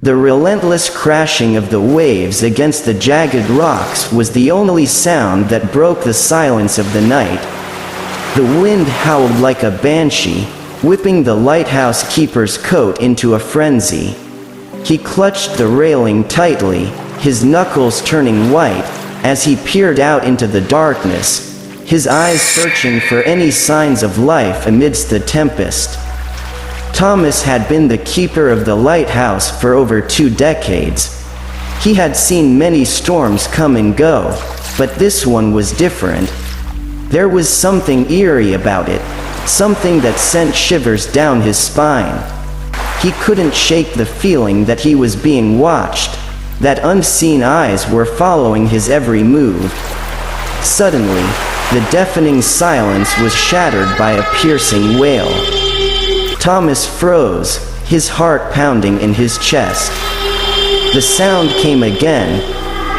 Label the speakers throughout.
Speaker 1: The relentless crashing of the waves against the jagged rocks was the only sound that broke the silence of the night. The wind howled like a banshee, whipping the lighthouse keeper's coat into a frenzy. He clutched the railing tightly, his knuckles turning white, as he peered out into the darkness, his eyes searching for any signs of life amidst the tempest. Thomas had been the keeper of the lighthouse for over 2 decades. He had seen many storms come and go, but this one was different. There was something eerie about it, something that sent shivers down his spine. He couldn't shake the feeling that he was being watched, that unseen eyes were following his every move. Suddenly, the deafening silence was shattered by a piercing wail. Thomas froze, his heart pounding in his chest. The sound came again,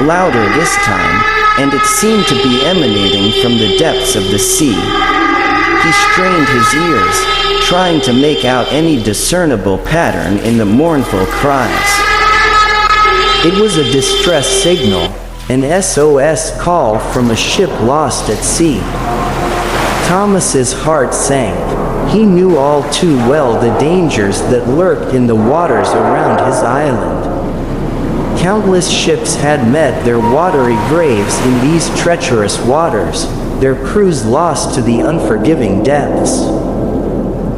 Speaker 1: louder this time, and it seemed to be emanating from the depths of the sea. He strained his ears, trying to make out any discernible pattern in the mournful cries. It was a distress signal, an SOS call from a ship lost at sea. Thomas's heart sank. He knew all too well the dangers that lurked in the waters around his island. Countless ships had met their watery graves in these treacherous waters, their crews lost to the unforgiving depths.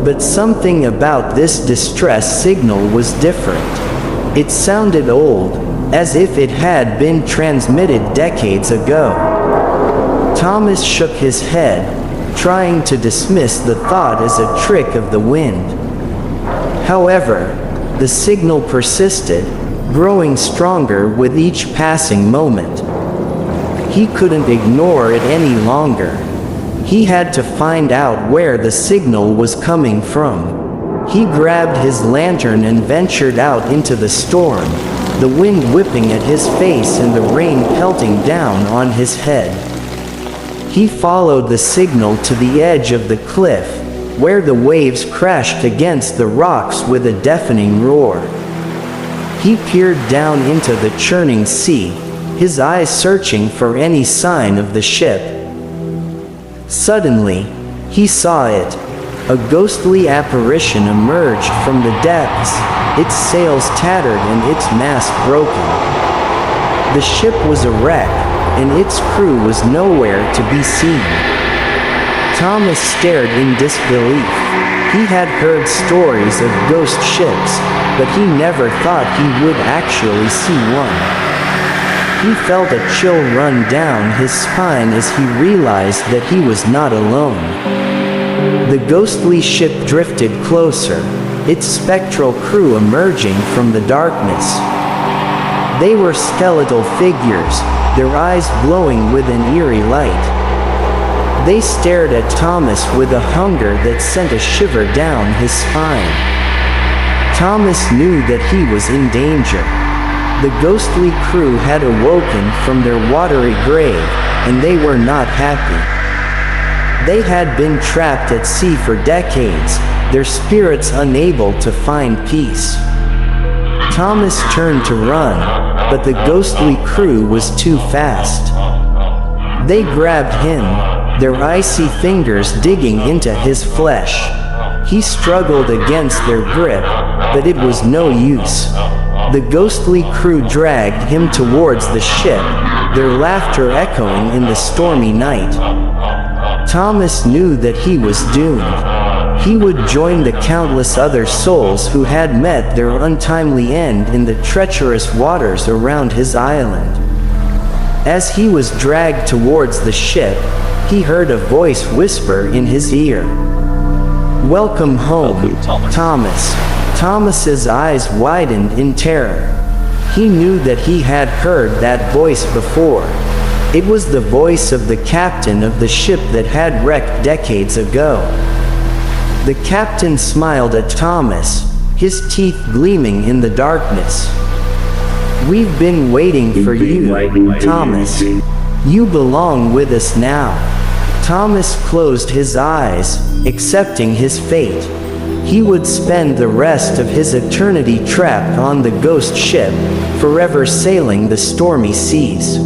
Speaker 1: But something about this distress signal was different. It sounded old, as if it had been transmitted decades ago. Thomas shook his head, trying to dismiss the thought as a trick of the wind. However, the signal persisted, growing stronger with each passing moment. He couldn't ignore it any longer. He had to find out where the signal was coming from. He grabbed his lantern and ventured out into the storm, the wind whipping at his face and the rain pelting down on his head. He followed the signal to the edge of the cliff, where the waves crashed against the rocks with a deafening roar. He peered down into the churning sea, his eyes searching for any sign of the ship. Suddenly, he saw it. A ghostly apparition emerged from the depths, its sails tattered and its mast broken. The ship was a wreck, and its crew was nowhere to be seen. Thomas stared in disbelief. He had heard stories of ghost ships, but he never thought he would actually see one. He felt a chill run down his spine as he realized that he was not alone. The ghostly ship drifted closer, its spectral crew emerging from the darkness. They were skeletal figures, their eyes glowing with an eerie light. They stared at Thomas with a hunger that sent a shiver down his spine. Thomas knew that he was in danger. The ghostly crew had awoken from their watery grave, and they were not happy. They had been trapped at sea for decades, their spirits unable to find peace. Thomas turned to run, but the ghostly crew was too fast. They grabbed him, their icy fingers digging into his flesh. He struggled against their grip, but it was no use. The ghostly crew dragged him towards the ship, their laughter echoing in the stormy night. Thomas knew that he was doomed. He would join the countless other souls who had met their untimely end in the treacherous waters around his island. As he was dragged towards the ship, he heard a voice whisper in his ear. "Welcome home, Thomas." Thomas's eyes widened in terror. He knew that he had heard that voice before. It was the voice of the captain of the ship that had wrecked decades ago. The captain smiled at Thomas, his teeth gleaming in the darkness. "We've been waiting for you, Thomas. You belong with us now." Thomas closed his eyes, accepting his fate. he would spend the rest of his eternity trapped on the ghost ship, forever sailing the stormy seas.